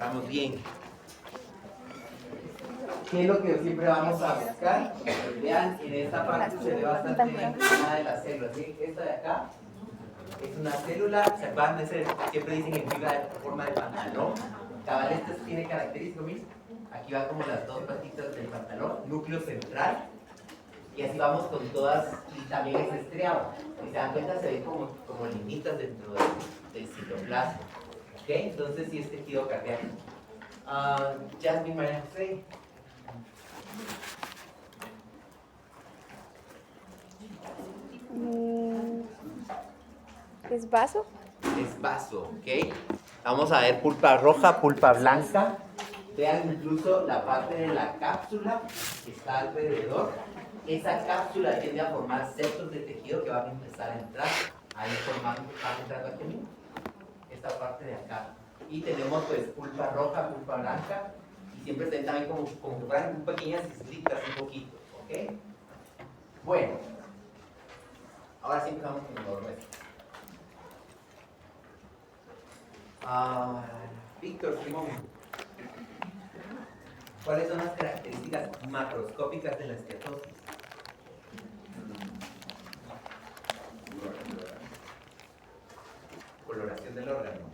Estamos bien. ¿Qué es lo que siempre vamos a buscar? Vean, en esta parte se ve bastante bien una de las células. ¿Sí? Esta de acá es una célula, se van a ser, siempre dicen en fibra de forma de pantalón. Cabal, esta tiene características, ¿ves? Aquí va como las dos patitas del pantalón, núcleo central. Y así vamos con todas, y también es estriado. Si se dan cuenta, se ven como limitas dentro del citoplasma. ¿Ok? Entonces, sí es tejido cardíaco. Jasmine María José. ¿Es vaso? Es vaso, ¿ok? Vamos a ver pulpa roja, pulpa blanca. Vean incluso la parte de la cápsula que está alrededor. Esa cápsula tiende a formar septos de tejido que van a empezar a entrar. Ahí formando, van entrando aquí, esta parte de acá. Y tenemos pues pulpa roja, pulpa blanca. Y siempre se ven también como que fueran pequeñas islitas un poquito, ¿ok? Bueno, ahora sí empezamos con lo grueso. Víctor Simón, ¿cuáles son las características macroscópicas de la esteatosis? Coloración del órgano.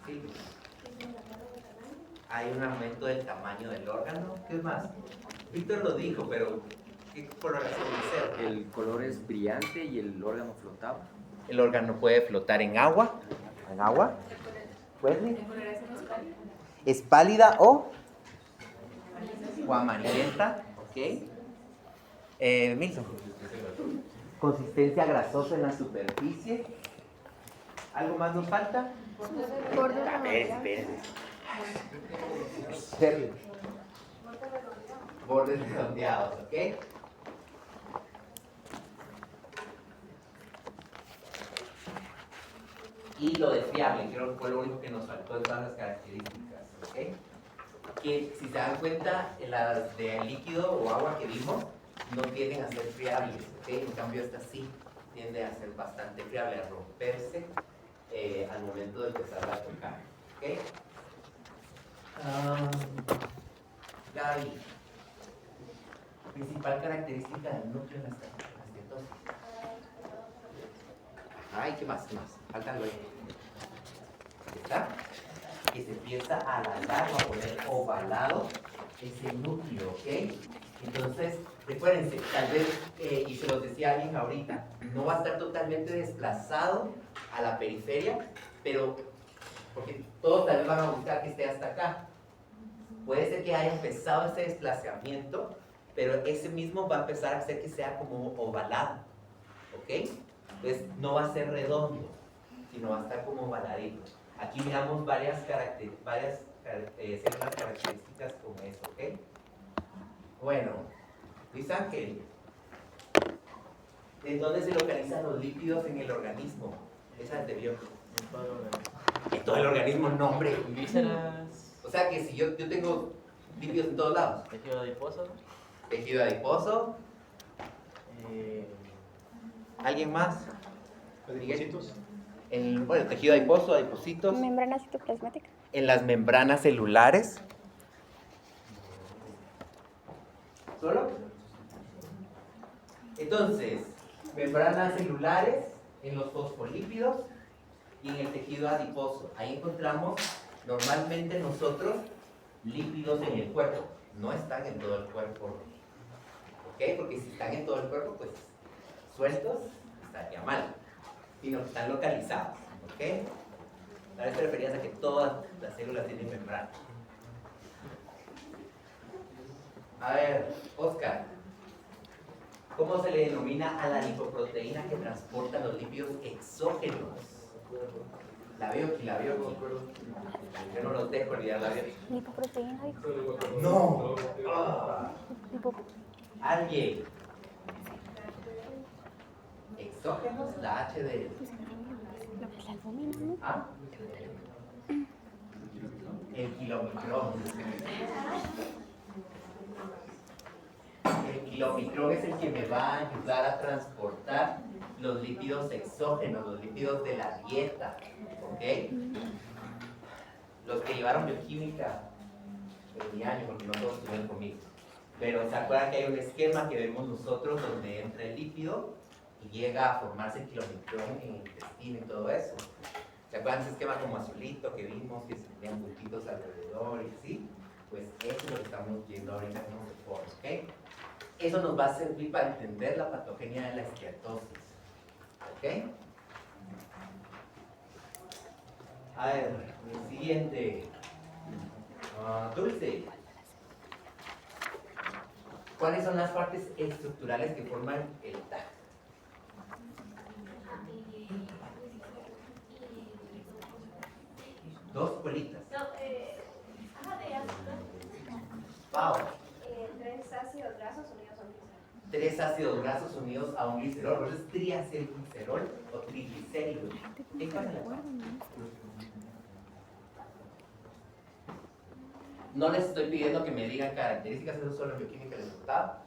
Sí. Hay un aumento del tamaño del órgano. ¿Qué más? Víctor lo dijo, pero ¿qué coloración dice? El color es brillante y el órgano flotaba. El órgano puede flotar en agua. ¿En agua? ¿Puede? ¿Es pálida o amarillenta? ¿Ok? Milton. Consistencia grasosa en la superficie. ¿Algo más nos falta? A ver, espérenme. Bordes redondeados, ¿ok? Y lo de fiable, creo que fue lo único que nos faltó de todas las características, ¿ok? Que si se dan cuenta, las de líquido o agua que vimos no tienden a ser fiables, ¿ok? En cambio esta sí tiende a ser bastante fiable, a romperse al momento de empezar a tocar, ¿ok? Gaby, principal característica del núcleo de la esteatosis. Ay, ¿qué más? ¿Qué más? Falta algo ahí. ¿Está? Que se empieza a alargar o a poner ovalado ese núcleo, ¿ok? Entonces, recuérdense, tal vez, y se los decía alguien ahorita, no va a estar totalmente desplazado a la periferia, pero, porque todos tal vez van a buscar que esté hasta acá. Puede ser que haya empezado ese desplazamiento, pero ese mismo va a empezar a hacer que sea como ovalado, ¿ok? Entonces, no va a ser redondo, sino va a estar como ovaladito. Aquí miramos varias células características como eso, ¿ok? Bueno, Luis Ángel, ¿en dónde se localizan los lípidos en el organismo? Esa te vio. En todo el organismo, no, hombre. Vísceras. O sea que si yo tengo lípidos en todos lados. Tejido adiposo. Tejido adiposo. ¿Alguien más? ¿Adipocitos? Bueno, tejido adiposo, adipocitos. Membrana citoplasmática. En las membranas celulares. ¿Solo? Entonces, membranas celulares en los fosfolípidos y en el tejido adiposo. Ahí encontramos normalmente nosotros lípidos en el cuerpo. No están en todo el cuerpo. ¿Ok? Porque si están en todo el cuerpo, pues sueltos, estaría mal. Sino que están localizados. ¿Ok? Tal vez te referías a que todas las células tienen membrana. A ver, Oscar, ¿cómo se le denomina a la lipoproteína que transporta los lípidos exógenos? La veo aquí, la veo aquí. Yo no los dejo olvidar la veo. Lipoproteína. ¡No! Lipo- ¿Alguien? ¿Exógenos? La H de... La albúmina, ¿no? ¿Ah? El kilomicrón. El kilomitrón es el que me va a ayudar a transportar los lípidos exógenos, los lípidos de la dieta, ¿ok? Los que llevaron bioquímica en mi año, porque no todos estuvieron conmigo. Pero se acuerdan que hay un esquema que vemos nosotros donde entra el lípido y llega a formarse el kilomitrón en el intestino y todo eso. ¿Se acuerdan ese esquema como azulito que vimos, que se tenían puntitos alrededor y así? Pues eso es lo que estamos viendo ahorita cómo se forma, ¿ok? Eso nos va a servir para entender la patogenia de la esteatosis, ¿ok? A ver, el siguiente. Dulce. ¿Cuáles son las partes estructurales que forman el TAC? Dos bolitas. No, de ácido. Pau. 3 ácidos grasos unidos a un glicerol. 3 ácidos grasos unidos a un glicerol. ¿Por eso es triacilglicerol o triglicéridos? ¿Qué pasa? No les estoy pidiendo que me digan características, eso solo en bioquímica les gustaba,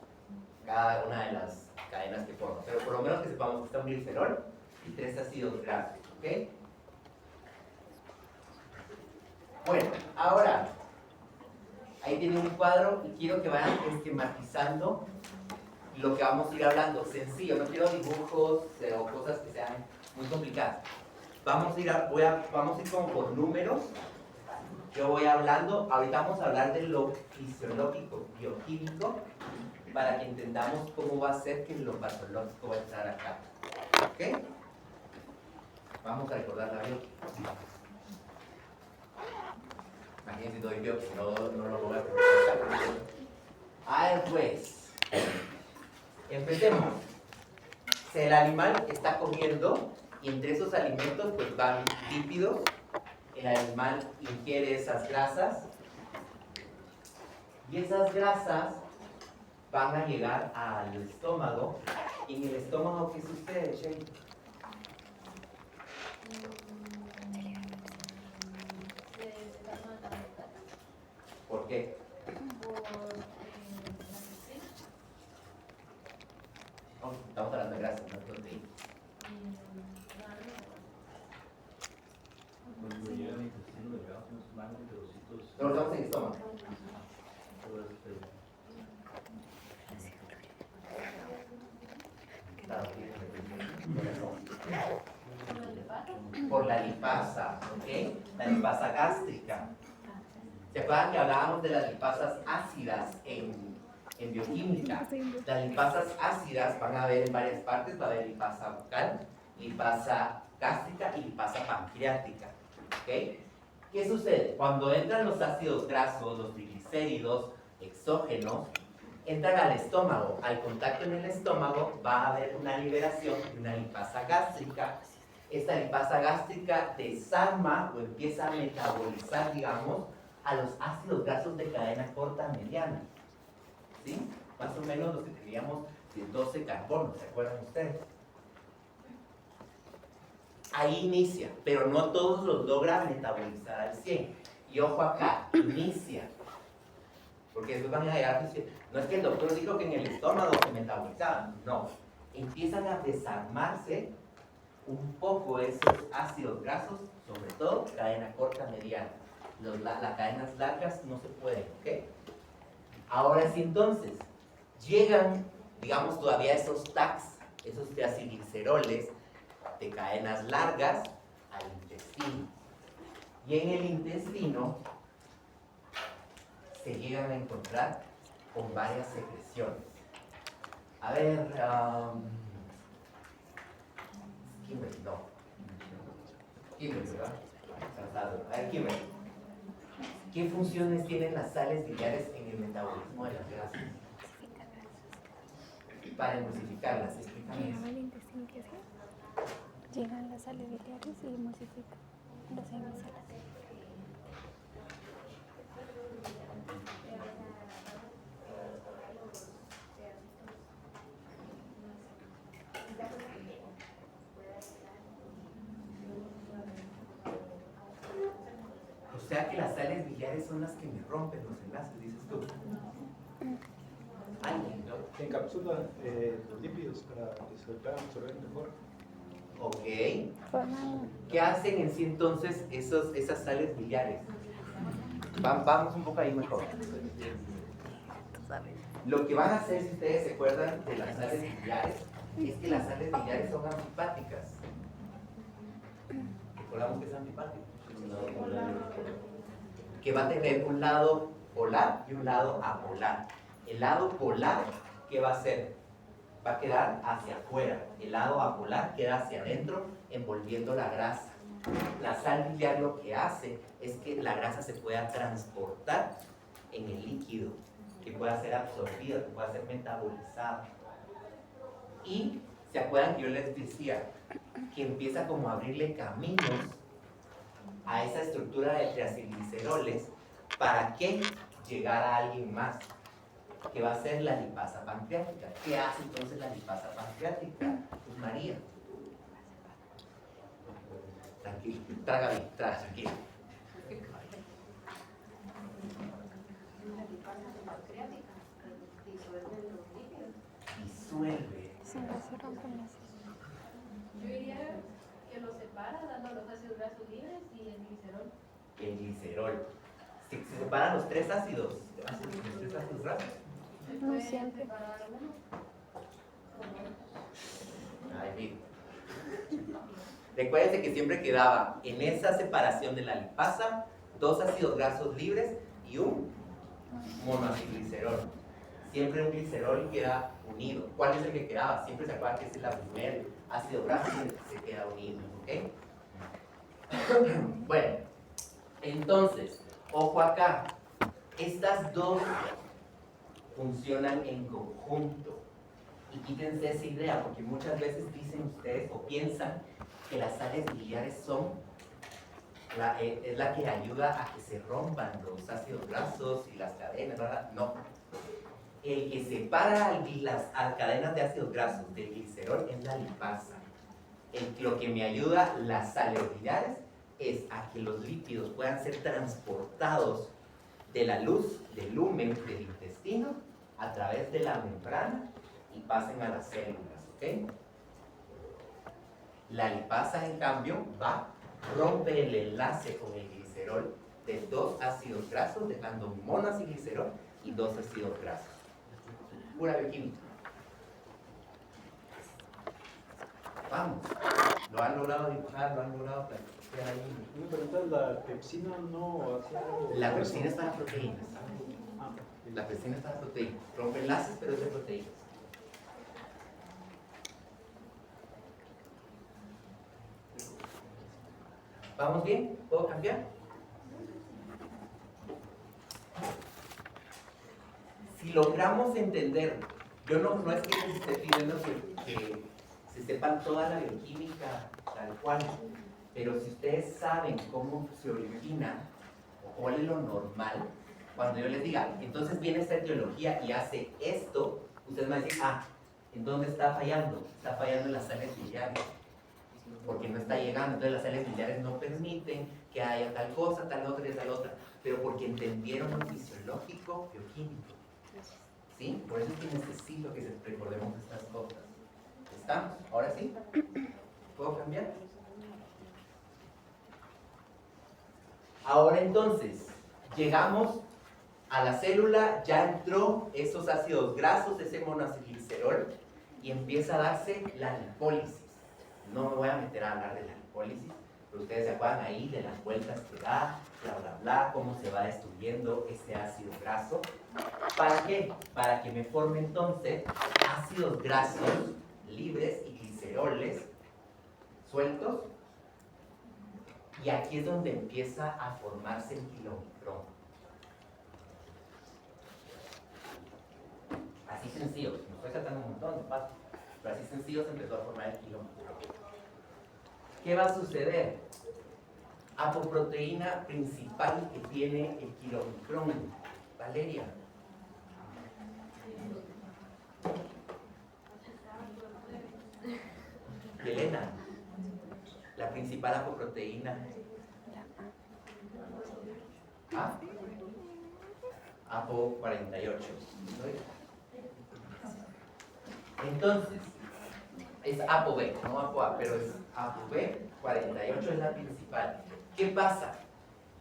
cada una de las cadenas que forman, pero por lo menos que sepamos que está un glicerol y 3 ácidos grasos, ¿ok? Bueno, ahora, ahí tienen un cuadro y quiero que vayan esquematizando lo que vamos a ir hablando, sencillo, no quiero dibujos o cosas que sean muy complicadas. Vamos a ir como por números. Yo voy hablando, ahorita vamos a hablar de lo fisiológico, bioquímico, para que entendamos cómo va a ser que lo patológico va a estar acá. ¿Ok? Vamos a recordar la bioquímica. Imagínense si doy bioquímica, no lo voy a preguntar. A ver, pues, empecemos. Si el animal está comiendo y entre esos alimentos pues van lípidos, el animal ingiere esas grasas y esas grasas van a llegar al estómago. Y en el estómago, ¿qué sucede, Shay? ¿Por qué? No, estamos hablando de grasas, no de proteínas. Cuando llega al intestino delgado, unos malos trocitos. No, estamos en el estómago. Por la lipasa, ¿ok? La lipasa gástrica. ¿Se acuerdan que hablábamos de las lipasas ácidas en bioquímica? Las lipasas ácidas van a haber en varias partes, va a haber lipasa bucal, lipasa gástrica y lipasa pancreática, ¿ok? ¿Qué sucede? Cuando entran los ácidos grasos, los triglicéridos exógenos, entran al estómago. Al contacto en el estómago va a haber una liberación de una lipasa gástrica. Esta lipasa gástrica desarma o empieza a metabolizar, digamos, a los ácidos grasos de cadena corta mediana. ¿Sí? Más o menos los que teníamos de 12 carbonos, ¿se acuerdan ustedes? Ahí inicia, pero no todos los logra metabolizar al 100. Y ojo acá, inicia. Porque después van a llegar a decir, no es que el doctor dijo que en el estómago se metabolizaban, no. Empiezan a desarmarse un poco esos ácidos grasos, sobre todo cadena corta mediana. Las cadenas largas no se pueden, ¿ok? Ahora sí, entonces, llegan, digamos, todavía esos TACs, esos triacilgliceroles de cadenas largas al intestino. Y en el intestino se llegan a encontrar con varias secreciones. A ver, Kimberly, no. Kimberly, ¿verdad? A ver, Kimberly. ¿Qué funciones tienen las sales biliares en el metabolismo de las grasas? Para emulsificarlas, explícame Llegaba eso. al intestino, ¿qué hacía? Llegan las sales biliares y emulsifican las hemicelas. O sea que las sales biliares son las que me rompen los enlaces, dices tú. Alguien, ¿no? son los lípidos para que se puedan absorber mejor. Ok. Forman ¿Qué hacen en sí entonces esas sales biliares? Vamos un poco ahí mejor. Lo que van a hacer, si ustedes se acuerdan de las sales biliares, es que las sales biliares son antipáticas. ¿Recordamos que es antipático? Que va a tener un lado polar y un lado apolar. El lado polar, ¿qué va a hacer? Va a quedar hacia afuera. El lado apolar queda hacia adentro, envolviendo la grasa. La sal biliar lo que hace es que la grasa se pueda transportar en el líquido, que pueda ser absorbida, que pueda ser metabolizada. Y se acuerdan que yo les decía que empieza como a abrirle caminos a esa estructura de triacilgliceroles para que llegara a alguien más, que va a ser la lipasa pancreática. ¿Qué hace entonces la lipasa pancreática? Pues María. Tranquilo, traga bien, tranquilo. La lipasa pancreática disuelve los lípidos. Disuelve. se rompen las. Yo diría que los separa dando los ácidos grasos libres y el glicerol. El glicerol. Se separan los tres ácidos. Los tres ácidos grasos. No siempre. Separar uno. Ay, bien. Recuérdense que siempre quedaba en esa separación de la lipasa 2 ácidos grasos libres y un monoacilglicerol. Siempre un glicerol queda unido. ¿Cuál es el que quedaba? Siempre se acuerdan que es el primer ácido graso y el que se queda unido. ¿Ok? Bueno, entonces, ojo acá. Estas dos funcionan en conjunto. Y quítense esa idea, porque muchas veces dicen ustedes o piensan que las sales biliares son es la que ayuda a que se rompan los ácidos grasos y las cadenas, ¿verdad? No. El que separa las cadenas de ácidos grasos del glicerol es la lipasa. Lo que me ayuda las sales biliares es a que los lípidos puedan ser transportados de la luz, del lumen del intestino, a través de la membrana y pasen a las células, ¿ok? La lipasa, en cambio, rompe el enlace con el glicerol de 2 ácidos grasos, dejando un monoacilglicerol y 2 ácidos grasos. Pura bioquímica. Vamos. Lo han logrado dibujar, lo han logrado plantear ahí. Pero entonces la pepsina no hacía algo. La pepsina es para proteínas. Ah, La pepsina es para proteínas. Rompe enlaces, pero es de proteínas. ¿Vamos bien? ¿Puedo cambiar? Si logramos entender, yo no es que les esté pidiendo que se sepan toda la bioquímica tal cual, pero si ustedes saben cómo se origina o cuál es lo normal, cuando yo les diga, entonces viene esta etiología y hace esto, ustedes me van a decir, ¿en dónde está fallando? Está fallando en las sales biliares, porque no está llegando, entonces las sales biliares no permiten que haya tal cosa, tal otra y tal otra, pero porque entendieron lo fisiológico, bioquímico. ¿Sí? Por eso es que necesito que recordemos estas cosas. ¿Estamos? ¿Ahora sí? ¿Puedo cambiar? Ahora entonces, llegamos a la célula, ya entró esos ácidos grasos, ese monoacilglicerol, y empieza a darse la lipólisis. No me voy a meter a hablar de la lipólisis, pero ustedes se acuerdan ahí de las vueltas que da, bla, bla, bla, cómo se va destruyendo ese ácido graso. ¿Para qué? Para que me forme entonces ácidos grasos libres y gliceroles sueltos. Y aquí es donde empieza a formarse el kilomicrón. Así sencillo, me estoy saltando un montón de pasos, pero así sencillo se empezó a formar el kilomicrón. ¿Qué va a suceder? Apoproteína principal que tiene el kilomicrón, Valeria. Elena, la principal apoproteína. APO 48. Entonces, es ApoB, no ApoA, pero es ApoB, 48 es la principal. ¿Qué pasa?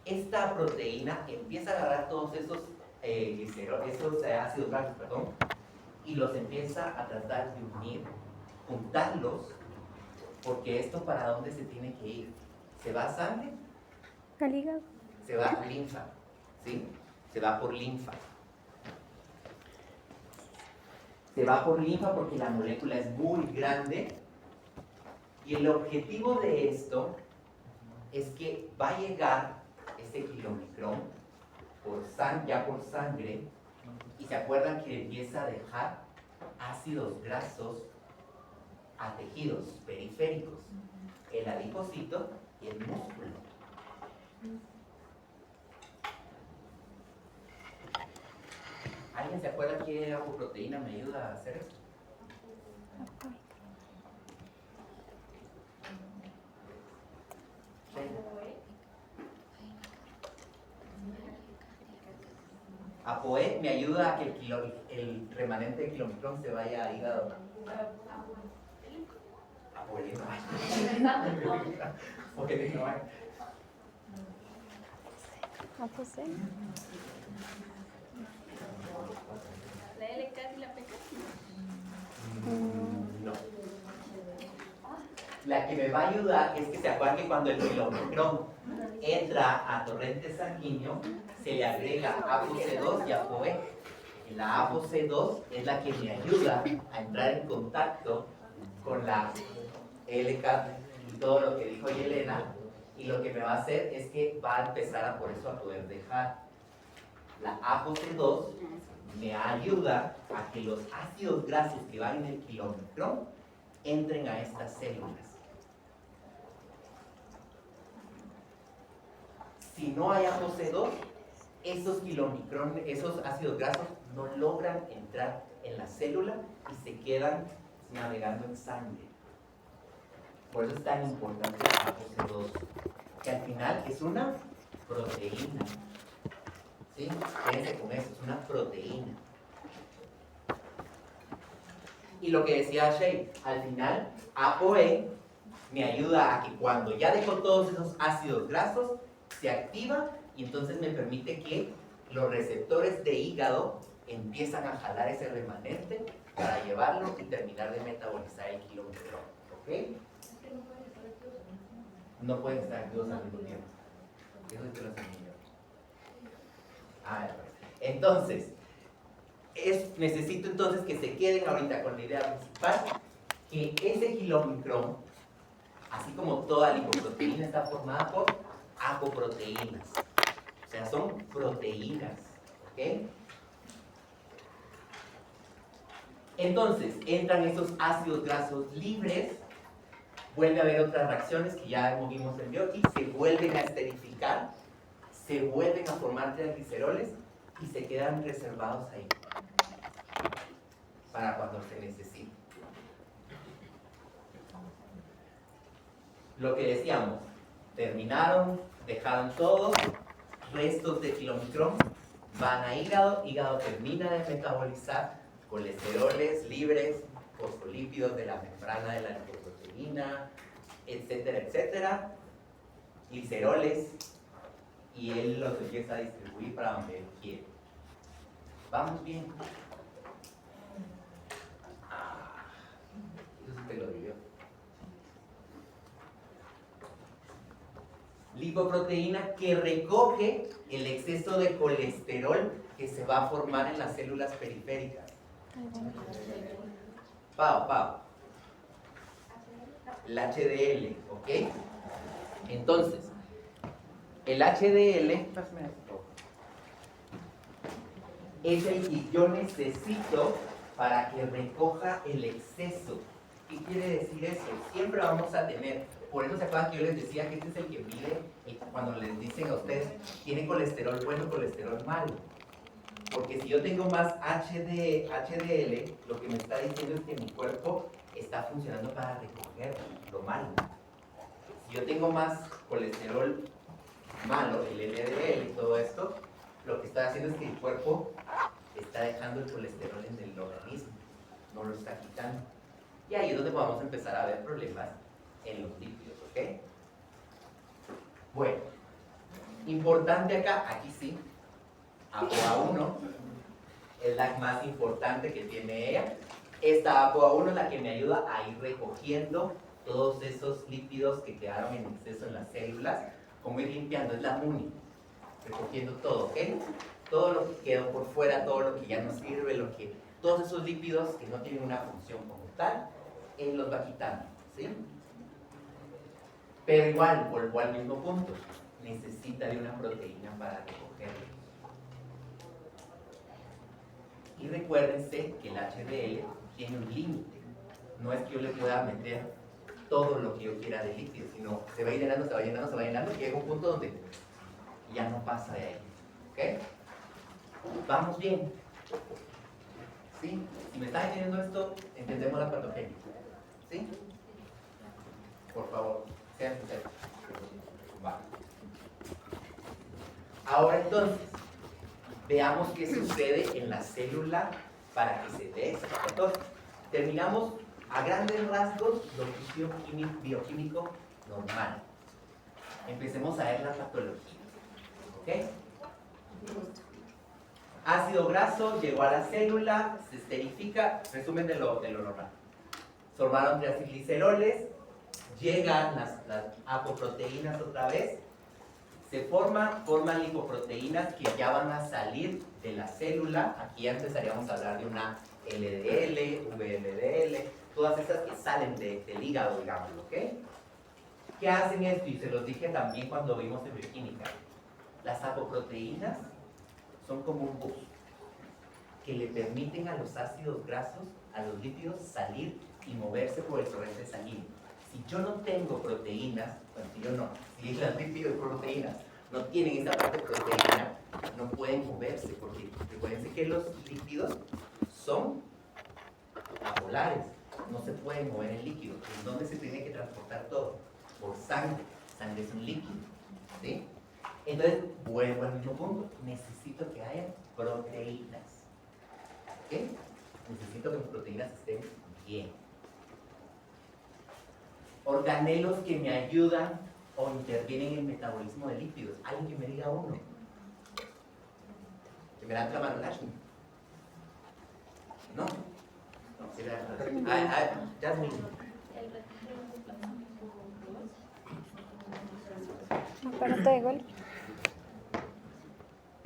Esta proteína empieza a agarrar todos esos, ácidos grasos, perdón, y los empieza a tratar de unir, juntarlos, porque esto para dónde se tiene que ir. ¿Se va a sangre? Al hígado. Se va a linfa, ¿sí? Se va por linfa. Se va por linfa porque la molécula es muy grande y el objetivo de esto es que va a llegar este kilomicrón ya por sangre y se acuerdan que empieza a dejar ácidos grasos a tejidos periféricos, el adipocito y el músculo. ¿Alguien se acuerda qué apoproteína me ayuda a hacer esto? ApoE me ayuda a que el remanente de kilomicrón se vaya a hígado. ApoE no hay. ApoE no hay. Ah, pues sí. La LK y la PK. No. La que me va a ayudar es que se acuerdan que cuando el kilomicrón entra a torrente sanguíneo, se le agrega ApoC2 y ApoE. La ApoC2 es la que me ayuda a entrar en contacto con la LK y todo lo que dijo Yelena, y lo que me va a hacer es que va a empezar por eso a poder dejar. La ApoC2 me ayuda a que los ácidos grasos que van en el kilomicrón entren a estas células. Si no hay ApoC2, esos ácidos grasos no logran entrar en la célula y se quedan navegando en sangre. Por eso es tan importante la ApoC2, que al final es una proteína. ¿Sí? Quédense con eso, es una proteína. Y lo que decía Shay, al final ApoE me ayuda a que cuando ya dejo todos esos ácidos grasos, se activa y entonces me permite que los receptores de hígado empiezan a jalar ese remanente para llevarlo y terminar de metabolizar el kilomicrón. ¿Ok? No pueden estar activos al mismo tiempo. Eso es que lo enseñé yo. Entonces, necesito entonces que se queden ahorita con la idea principal, que ese kilomicrón, así como toda lipoproteína, está formada por apoproteínas. O sea, son proteínas. ¿Ok? Entonces, entran esos ácidos grasos libres, vuelve a haber otras reacciones que ya vimos en Biotic, se vuelven a esterificar, se vuelven a formar trigliceroles y se quedan reservados ahí para cuando se necesite. Lo que decíamos, terminaron, dejaron todo, restos de kilomicrón, van a hígado, hígado termina de metabolizar colesteroles libres, fosfolípidos de la membrana de la lipoproteína, etcétera, etcétera, gliceroles, y él los empieza a distribuir para donde él quiere. ¿Vamos bien? Eso sí te lo digo. Lipoproteína que recoge el exceso de colesterol que se va a formar en las células periféricas. Pau. El HDL, ¿ok? Entonces, el HDL es el que yo necesito para que recoja el exceso. ¿Qué quiere decir eso? Siempre vamos a tener, por eso se acuerdan que yo les decía que este es el que mide cuando les dicen a ustedes, ¿tiene colesterol bueno o colesterol malo? Porque si yo tengo más HDL, lo que me está diciendo es que mi cuerpo está funcionando para recoger lo malo. Si yo tengo más colesterol malo, el LDL y todo esto, lo que está haciendo es que el cuerpo está dejando el colesterol en el organismo. no lo está quitando. Y ahí es donde vamos a empezar a ver problemas en los lípidos, ¿ok? Bueno, importante acá, aquí sí, ApoA1 es la más importante que tiene ella. Esta ApoA1 es la que me ayuda a ir recogiendo todos esos lípidos que quedaron en exceso en las células, como ir limpiando, es la MUNI, recogiendo todo, ¿ok? Todo lo que quedó por fuera, todo lo que ya no sirve, todos esos lípidos que no tienen una función como tal, él los va quitando, ¿sí? Pero igual, vuelvo al mismo punto, necesita de una proteína para recogerlos. Y recuérdense que el HDL tiene un límite, no es que yo le pueda meter todo lo que yo quiera de líquido, sino se va llenando, se va llenando, se va llenando, y llega un punto donde ya no pasa de ahí, ¿ok? ¿Vamos bien? ¿Sí? Si me está entendiendo esto, entendemos la patogenia, ¿sí? Por favor, sean sinceros. Va. Ahora entonces, veamos qué sucede en la célula para que se dé esto. Entonces, terminamos a grandes rasgos lo que es bioquímico normal. Empecemos a ver la patología, ¿ok? Ácido graso llegó a la célula, se esterifica, resumen de lo normal. Formaron triacilgliceroles, llegan las apoproteínas otra vez, se forman lipoproteínas que ya van a salir de la célula. Aquí ya empezaríamos a hablar de una LDL, VLDL, todas esas que salen del hígado, digámoslo, ¿ok? ¿Qué hacen esto? Y se los dije también cuando vimos en bioquímica. Las apoproteínas son como un bus que le permiten a los ácidos grasos, a los lípidos, salir y moverse por el torrente sanguíneo. Si yo no tengo proteínas, bueno, si los lípidos y proteínas no tienen esta parte proteína, no pueden moverse, porque recuerden que los lípidos son apolares, no se pueden mover en líquido. ¿En dónde se tiene que transportar todo? Por sangre. Sangre es un líquido, ¿sí? Entonces, vuelvo al mismo punto. Necesito que haya proteínas. ¿Ok? Necesito que mis proteínas estén bien. Organelos que me ayudan o intervienen en el metabolismo de lípidos. Alguien que me diga uno. Que me levante la mano, Lashmi. ¿No? No, sí, Jasmine. Aparato de Golgi.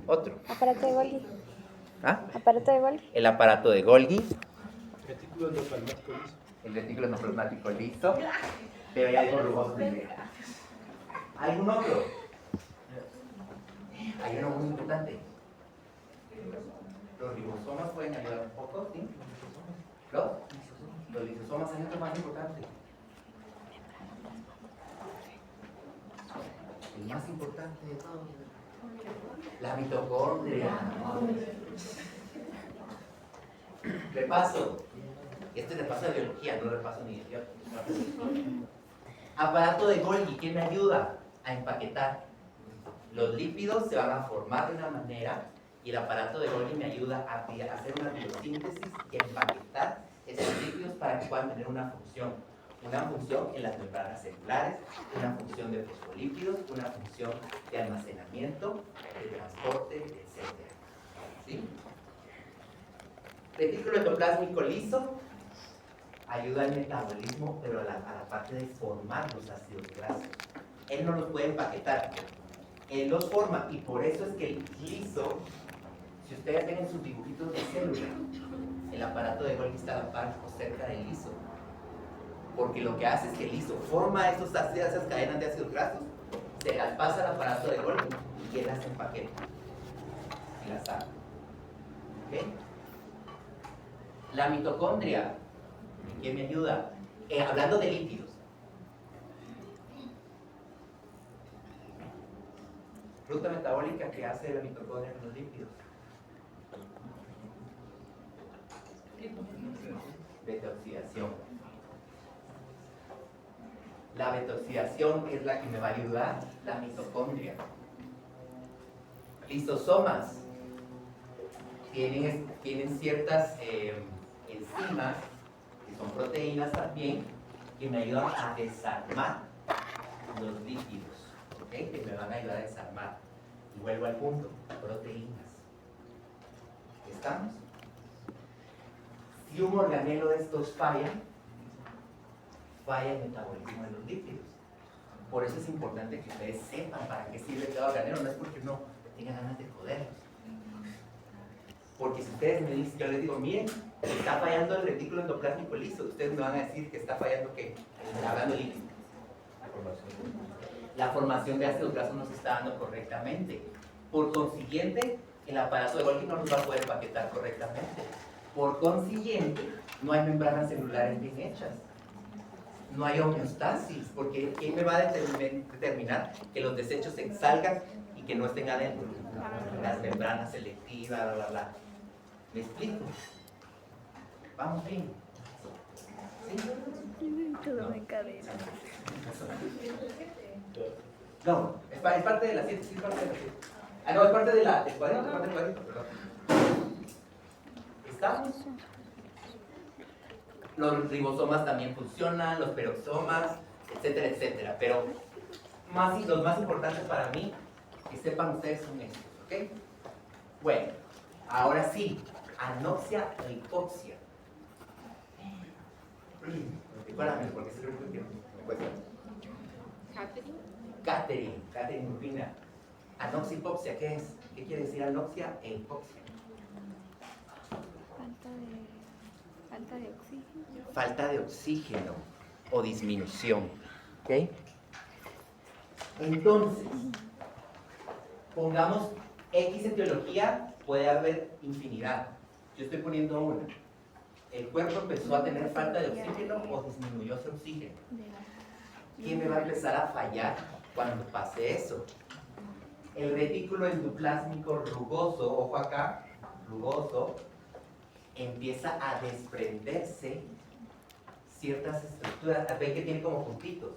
Otro. Aparato de Golgi. ¿Ah? Aparato de Golgi. El aparato de Golgi. Retículo endoplasmático liso. El retículo endoplasmático listo. Pero ya digo rugoso. ¿Algún otro? Hay uno muy importante. Los ribosomas pueden ayudar un poco, ¿sí? Los lisosomas es otro más importante. El más importante de todos. La mitocondria. Repaso. Este repaso de biología, no repaso ni de biología. Aparato de Golgi, ¿qué me ayuda a empaquetar? Los lípidos se van a formar de una manera y el aparato de Golgi me ayuda a hacer una biosíntesis y a empaquetar esos lípidos para que puedan tener una función en las membranas celulares, una función de fosfolípidos, una función de almacenamiento, de transporte, etc. ¿Sí? Retículo endoplásmico liso ayuda al metabolismo, pero a la parte de formar los ácidos grasos. Él no los puede empaquetar, él los forma, y por eso es que el liso, si ustedes ven en sus dibujitos de célula, el aparato de Golgi está a la par o cerca del liso, porque lo que hace es que el liso forma esas cadenas de ácidos grasos, se las pasa al aparato de Golgi y él las empaqueta y las saca. ¿Ok? La mitocondria, ¿en qué me ayuda? Hablando de lípidos. Ruta metabólica que hace la mitocondria con los lípidos. Beta-oxidación. La beta-oxidación es la que me va a ayudar la mitocondria. Lisosomas tienen ciertas enzimas, que son proteínas también, que me ayudan a desarmar los lípidos, ¿ok? Que me van a ayudar a desarmar. Y vuelvo al punto, proteínas. ¿Estamos? Si un organelo de estos falla el metabolismo de los lípidos. Por eso es importante que ustedes sepan para qué sirve cada organelo, no es porque uno tenga ganas de joderlos. Porque si ustedes me dicen, yo les digo, miren, está fallando el retículo endoplásmico liso, ustedes me van a decir que está fallando ¿qué? Hablando de lípidos. La formación de ácidos grasos no se está dando correctamente. Por consiguiente, el aparato de Golgi no nos va a poder empaquetar correctamente. Por consiguiente, no hay membranas celulares bien hechas. No hay homeostasis, porque ¿quién me va a determinar que los desechos se salgan y que no estén adentro? Las membranas selectivas, bla, bla, bla. ¿Me explico? ¿Vamos bien? ¿Sí? Todo me encadena. No, es parte de la ciencia, sí es parte de la ciencia. Ah, no, es parte del cuadrito, perdón. ¿Estamos? Los ribosomas también funcionan, los peroxomas, etcétera, etcétera. Pero los más importantes para mí, que sepan ustedes son estos, ¿ok? Bueno, ahora sí, anoxia e hipoxia. Recuérdame, porque es el único que me cuesta. Catherine Rupina. Anoxia, hipoxia, ¿qué es? ¿Qué quiere decir anoxia e hipoxia? Falta de oxígeno. Falta de oxígeno o disminución. ¿Ok? Entonces, pongamos X etiología, puede haber infinidad. Yo estoy poniendo una. El cuerpo empezó a tener falta de oxígeno o disminuyó su oxígeno. ¿Quién me va a empezar a fallar cuando pase eso? El retículo endoplásmico rugoso, ojo acá, rugoso, empieza a desprenderse ciertas estructuras, ven que tiene como puntitos,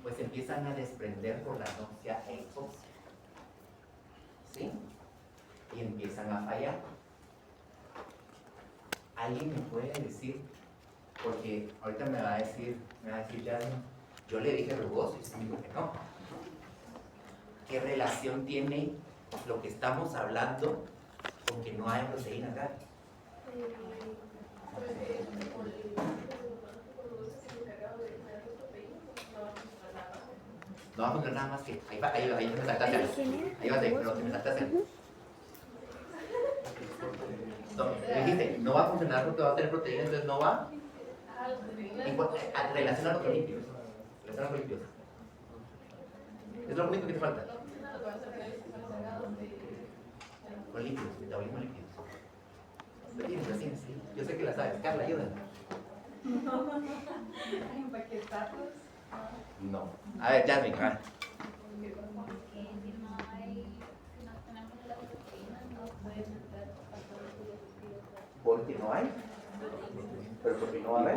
pues empiezan a desprender por la anoxia e hipoxia, ¿sí? Y empiezan a fallar. ¿Alguien me puede decir? Porque ahorita me va a decir Jasmine, yo le dije rugoso y se me dijo que no. ¿Qué relación tiene lo que estamos hablando con que no hay proteína acá? No va a funcionar nada más que ahí me saltaste algo. Ahí vas a ir, pero te me saltaste algo. No, me dijiste, no va a funcionar porque va a tener proteína, entonces no va. Relacionarlo con lípidos. Relacionarlo con lípidos. Es lo único que te falta. Con lípidos, metabolismo lípidos. Lo tienes, sí. Yo sé que la sabes. Carla, ayúdame. ¿Empaquetarlos? No. A ver, Jasmine, a ver. ¿Por qué no hay? Pero porque no va a haber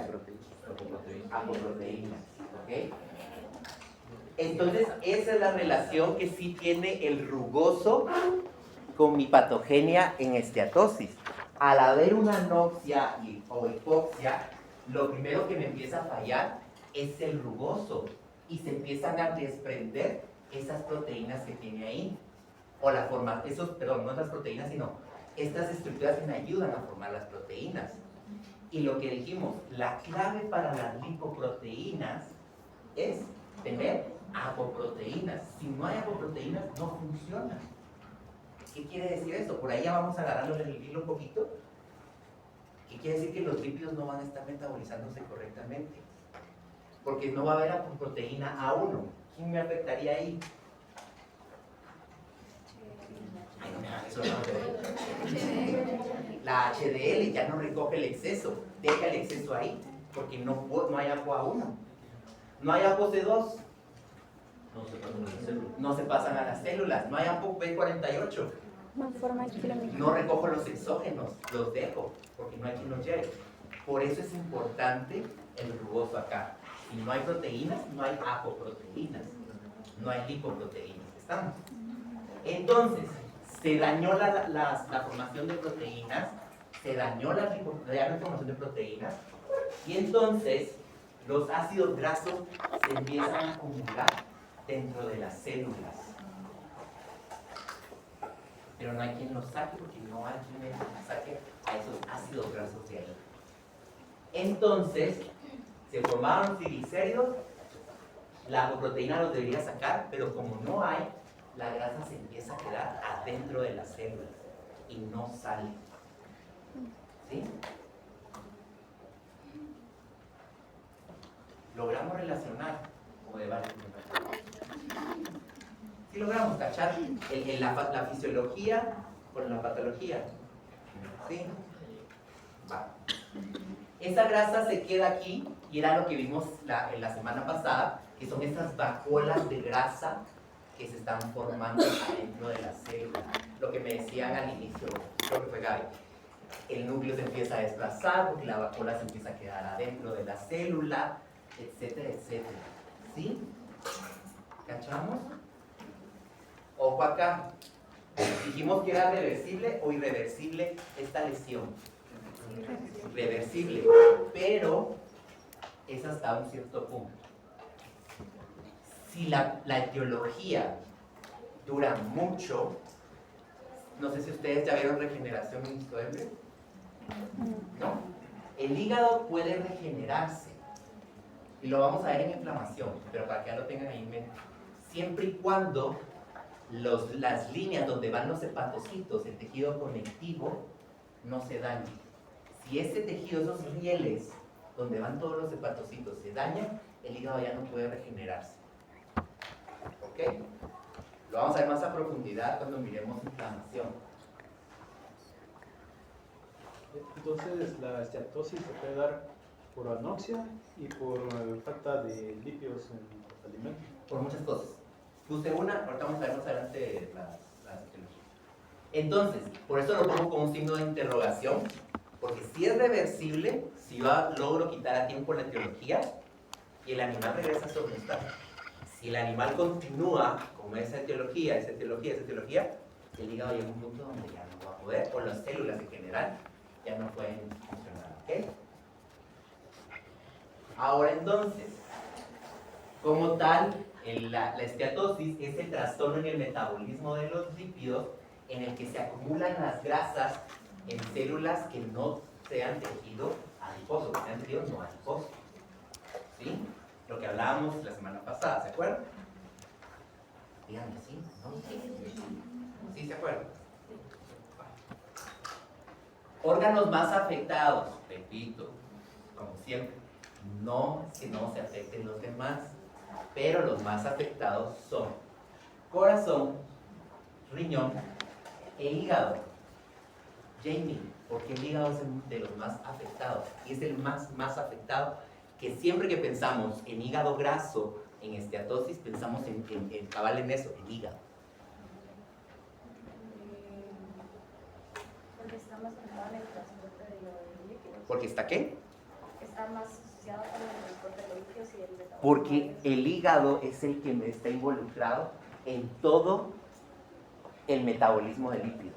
apoproteínas, ¿ok? Entonces, esa es la relación que sí tiene el rugoso con mi patogenia en esteatosis. Al haber una anoxia o hipoxia, lo primero que me empieza a fallar es el rugoso y se empiezan a desprender esas proteínas que tiene ahí. O la forma, no las proteínas, sino estas estructuras que me ayudan a formar las proteínas. Y lo que dijimos, la clave para las lipoproteínas es tener apoproteínas. Si no hay apoproteínas, no funciona. ¿Qué quiere decir eso? Por ahí ya vamos a agarrarlo en el hilo un poquito. ¿Qué quiere decir? Que los lípidos no van a estar metabolizándose correctamente. Porque no va a haber apoproteína A1. ¿Quién me afectaría ahí? Ay, no me hagas eso, la HDL ya no recoge el exceso, deja el exceso ahí, porque no hay ApoA1. No hay ApoC2. No se pasan a las células. No hay ApoB48. No forma el kilómetro. No recojo los exógenos, los dejo, porque no hay quien los lleve. Por eso es importante el rugoso acá. Si no hay proteínas, no hay apoproteínas, no hay lipoproteínas. ¿Estamos? Entonces, se dañó la formación de proteínas, se dañó ya no hay formación de proteínas, y entonces los ácidos grasos se empiezan a acumular dentro de las células. Pero no hay quien los saque porque no hay quien saque a esos ácidos grasos de ahí. Entonces, se formaron triglicéridos, la apoproteína los debería sacar, pero como no hay, la grasa se empieza a quedar adentro de las células y no sale. ¿Sí? ¿Logramos relacionar? ¿O de varios? Sí logramos cachar la fisiología con la patología. ¿Sí? Va. Esa grasa se queda aquí y era lo que vimos en la semana pasada, que son estas vacuolas de grasa que se están formando adentro de la célula. Lo que me decían al inicio, creo que fue Gaby. El núcleo se empieza a desplazar porque la vacuola se empieza a quedar adentro de la célula, etcétera, etcétera. ¿Sí? ¿Cachamos? Ojo acá. Dijimos que era reversible o irreversible esta lesión. Reversible, pero es hasta un cierto punto. Si la etiología dura mucho, no sé si ustedes ya vieron regeneración en histoembrios. ¿No? El hígado puede regenerarse y lo vamos a ver en inflamación, pero para que ya lo tengan ahí en mente. Siempre y cuando las líneas donde van los hepatocitos, el tejido conectivo, no se dañen. Si ese tejido, esos rieles donde van todos los hepatocitos se dañan, el hígado ya no puede regenerarse. ¿Ok? Lo vamos a ver más a profundidad cuando miremos inflamación. Entonces, la esteatosis se puede dar por anoxia y por falta de lípidos en los alimentos. Por muchas cosas. Puse una, ahorita vamos a ver más adelante las etiologías. Entonces, por eso lo pongo como un signo de interrogación, porque si es reversible, si yo logro quitar a tiempo la etiología, y el animal regresa a su bienestar. Si el animal continúa con esa etiología, el hígado llega a un punto donde ya no va a poder, o las células en general ya no pueden funcionar. ¿Ok? Ahora entonces, como tal, la esteatosis es el trastorno en el metabolismo de los lípidos en el que se acumulan las grasas en células que no sean tejido adiposo, que sean tejido no adiposo. ¿Sí? Lo que hablábamos la semana pasada, ¿se acuerdan? Díganme, ¿sí? ¿No? ¿Sí se acuerdan? Órganos más afectados, repito, como siempre, no es que no se afecten los demás, pero los más afectados son corazón, riñón e hígado. Jamie, ¿por qué el hígado es de los más afectados? Y es el más afectado, que siempre que pensamos en hígado graso, en esteatosis, pensamos en cabal en eso, en hígado. Porque está más centrado en el transporte de los líquidos. ¿Porque está qué? Está más asociado con el transporte de los líquidos y el metabolismo. Porque el hígado es el que está involucrado en todo el metabolismo de lípidos.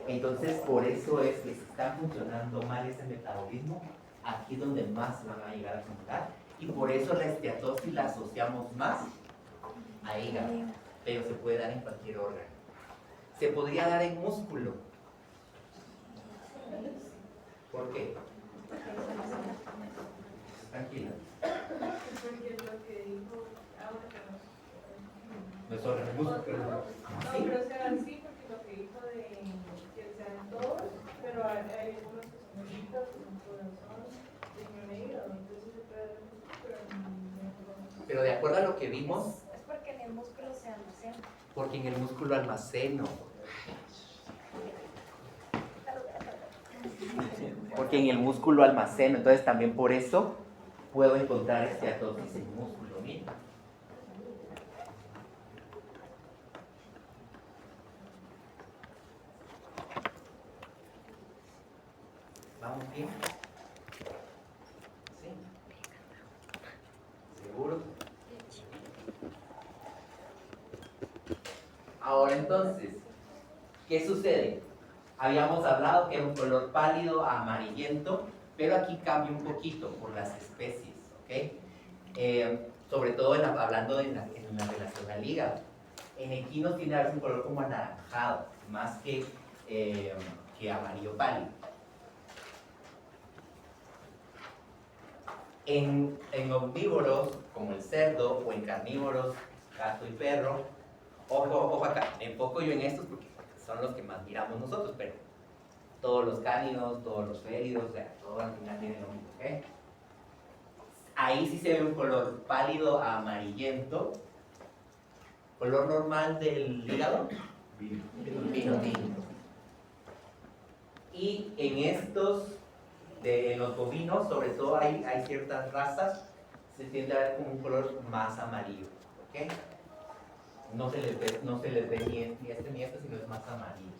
Entonces, por eso es que si está funcionando mal ese metabolismo, aquí es donde más van a llegar a acumular. Y por eso la esteatosis la asociamos más a hígado, pero se puede dar en cualquier órgano. Se podría dar en músculo. ¿Por qué? Tranquila. Porque lo que dijo ahora No es órgano, es músculo. no, ¿Sí? pero o sea, sí, porque lo que dijo de que sean todos, pero hay algunos que son hígado, que son corazón, que son hígado, entonces se puede ver pero no. Pero de acuerdo a lo que vimos, Es porque en el músculo se almacena. porque en el músculo almaceno. Porque en el músculo almaceno, entonces también por eso puedo encontrar esteatosis en músculo mismo. ¿Vamos bien? ¿Sí? ¿Seguro? Ahora entonces, ¿qué sucede? Habíamos hablado que era un color pálido, amarillento, pero aquí cambia un poquito por las especies, ¿ok? Sobre todo hablando en la relación al hígado. En equinos tiene a veces un color como anaranjado, más que amarillo pálido. En omnívoros, como el cerdo, o en carnívoros, gato y perro, ojo acá, me enfoco yo en estos porque son los que más miramos nosotros, pero todos los cánidos, todos los féridos, o sea, todo al final tienen lo mismo, ¿ok? Ahí sí se ve un color pálido a amarillento. Color normal del hígado, vino tinto. Y en estos, en los bovinos, sobre todo hay ciertas razas, se tiende a ver como un color más amarillo, ¿ok? No se les ve ni este, sino es más amarillo.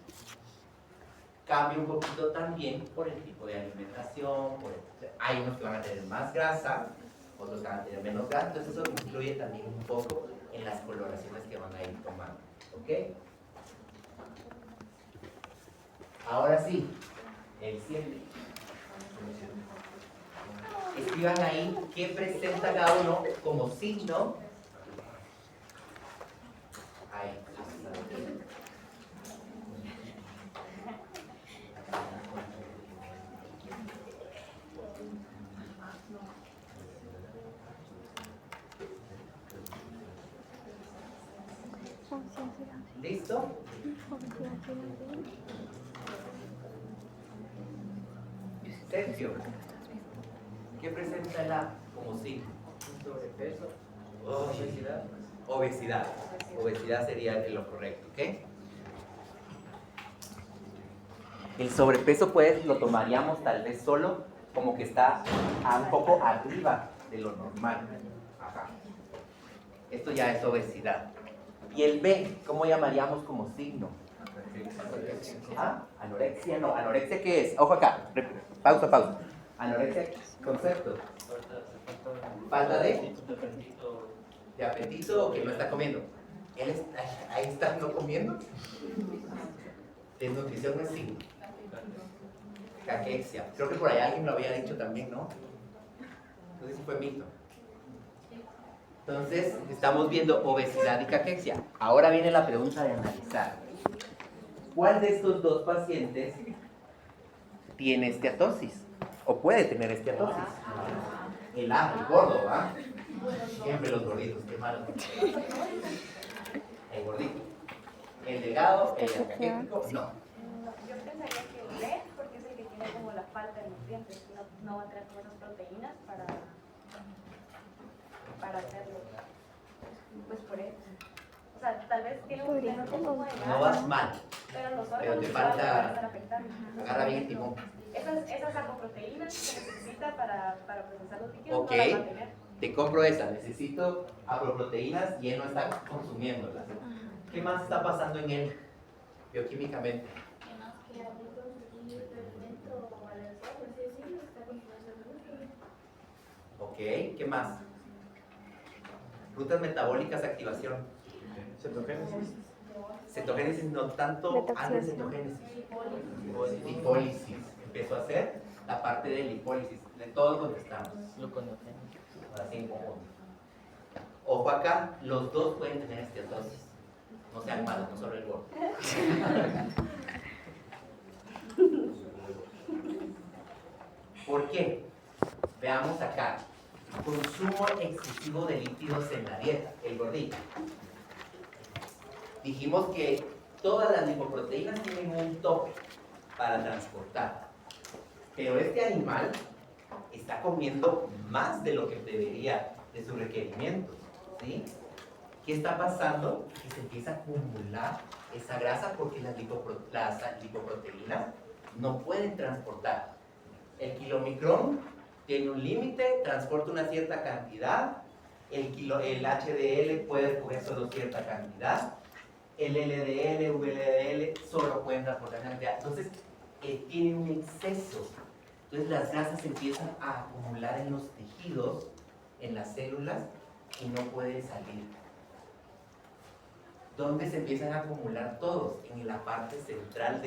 Cambia un poquito también por el tipo de alimentación, hay unos que van a tener más grasa, otros que van a tener menos grasa, entonces eso influye también un poco en las coloraciones que van a ir tomando, ¿ok? Ahora sí, el 7. Escriban ahí qué presenta cada uno como signo. Ahí. ¿Listo? Sergio, ¿qué presenta el A como signo? Sobrepeso. Obesidad. Obesidad sería lo correcto, ¿ok? El sobrepeso pues lo tomaríamos tal vez solo como que está un poco arriba de lo normal. Ajá. Esto ya es obesidad. Y el B, ¿cómo llamaríamos como signo? ¿Ah? Anorexia, no. ¿Anorexia qué es? Ojo acá. Pausa. Anorexia, concepto. Falta de apetito o que no está comiendo. Ahí está no comiendo. Desnutrición no es signo. Caquexia. Creo que por allá alguien lo había dicho también, ¿no? No sé si fue mito. Entonces, estamos viendo obesidad y caquexia. Ahora viene la pregunta de analizar. ¿Cuál de estos dos pacientes tiene esteatosis? ¿O puede tener esteatosis? El A, el gordo, ¿va? Siempre los gorditos, qué malo. El gordito. El delgado, el caquético, no. Yo pensaría que el B, porque es el que tiene como la falta de nutrientes, no va a traer todas esas proteínas para hacerlo. Pues por eso. O sea, tal vez tiene un poco de No vas mal, pero los pero órganos te van a falta estar afectados. agarra bien el timón. Esas apoproteínas que se necesita para procesar los líquidos Ok, no las va a tener. te compro esa. Necesito aproproteínas y él no está consumiéndolas. ¿Qué más está pasando en él bioquímicamente? Ok, ¿qué más? Rutas metabólicas, activación. Cetogénesis. Cetogénesis no tanto antes de cetogénesis. Lipólisis. Empezó a hacer la parte de lipólisis. De todos contestamos. Así en conjunto. Ojo acá, los dos pueden tener esteatosis. No sean malos, no solo el gordo. ¿Por qué? Veamos acá. Consumo excesivo de lípidos en la dieta, el gordito. Dijimos que todas las lipoproteínas tienen un tope para transportar. Pero este animal está comiendo más de lo que debería de sus requerimientos, ¿sí? ¿Qué está pasando? Que se empieza a acumular esa grasa porque las lipoproteínas no pueden transportar. El kilomicrón tiene un límite, transporta una cierta cantidad, el HDL puede recoger solo cierta cantidad, el LDL, VLDL solo pueden transportar cantidad. Entonces, tiene un exceso. Entonces, las grasas empiezan a acumular en los tejidos, en las células, y no pueden salir. ¿Dónde se empiezan a acumular todos? En la parte central,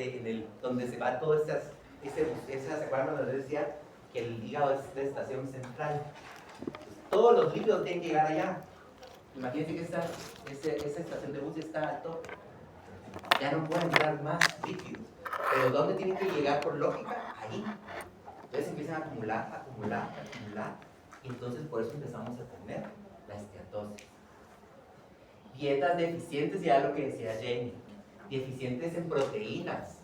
donde se va todo ¿se acuerdan cuando les decía que el hígado es de estación central? Todos los lípidos tienen que llegar allá. Imagínense que esa estación de bus está al tope. Ya no pueden llegar más lípidos. Pero ¿dónde tienen que llegar por lógica? Ahí. Entonces empiezan a acumular. Y entonces por eso empezamos a tener la esteatosis. Dietas deficientes, ya lo que decía Jenny. Deficientes en proteínas.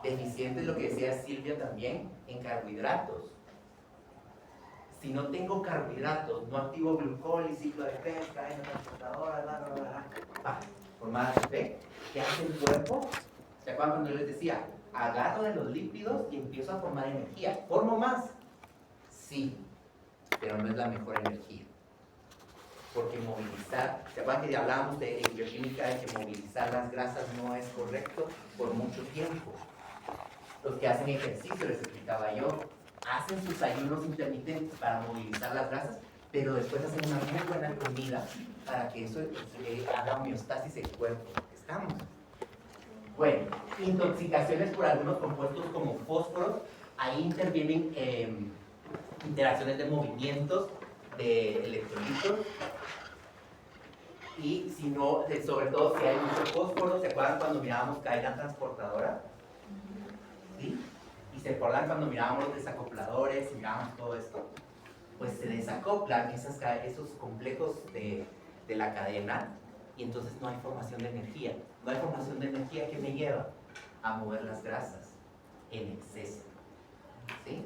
Deficientes, lo que decía Silvia también, en carbohidratos. Si no tengo carbohidratos, no activo glucólisis, ciclo de Krebs, cadena transportadora, formada de P, ¿qué hace el cuerpo? ¿Se acuerdan cuando yo les decía? Agarro de los lípidos y empiezo a formar energía. ¿Formo más? Sí, pero no es la mejor energía. Porque movilizar, ¿se acuerdan que ya hablábamos de bioquímica, de que movilizar las grasas no es correcto por mucho tiempo? Los que hacen ejercicio, les explicaba yo, hacen sus ayunos intermitentes para movilizar las grasas, pero después hacen una muy buena comida para que eso haga homeostasis en el cuerpo. ¿Estamos? Bueno, intoxicaciones por algunos compuestos como fósforos, ahí intervienen interacciones de movimientos de electrolitos, y si no, sobre todo si hay mucho fósforo. ¿Se acuerdan cuando mirábamos cadena transportadora? ¿Sí? Y se acuerdan cuando mirábamos los desacopladores y mirábamos todo esto, pues se desacoplan esos complejos de la cadena y entonces no hay formación de energía. No hay formación de energía que me lleva a mover las grasas en exceso. ¿Sí?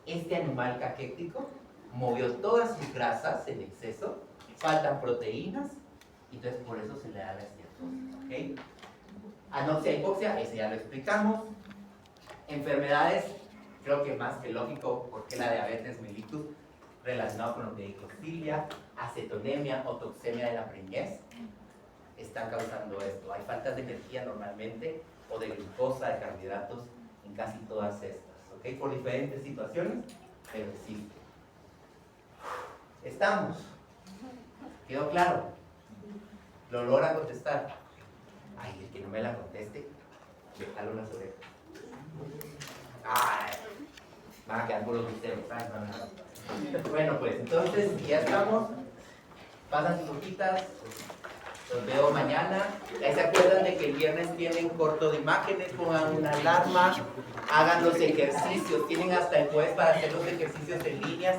Este animal caquético movió todas sus grasas en exceso, faltan proteínas y entonces por eso se le da la esteatosis. ¿Ok? Anoxia, hipoxia, ese ya lo explicamos. Enfermedades, creo que más que lógico, porque la diabetes mellitus, relacionado con lo que dijo Silvia, acetonemia o toxemia de la preñez, están causando esto. Hay faltas de energía normalmente, o de glucosa, de carbohidratos, en casi todas estas, ¿ok? Por diferentes situaciones, pero existe. ¿Estamos? ¿Quedó claro? ¿Lo logra contestar? Ay, el que no me la conteste, le jalo las orejas. Ay, van a quedar puros misterios. Bueno, pues entonces ya estamos. Pasan sus hojitas. Los veo mañana. Ya se acuerdan de que el viernes tienen corto de imágenes, pongan una alarma, hagan los ejercicios. Tienen hasta el jueves para hacer los ejercicios en línea.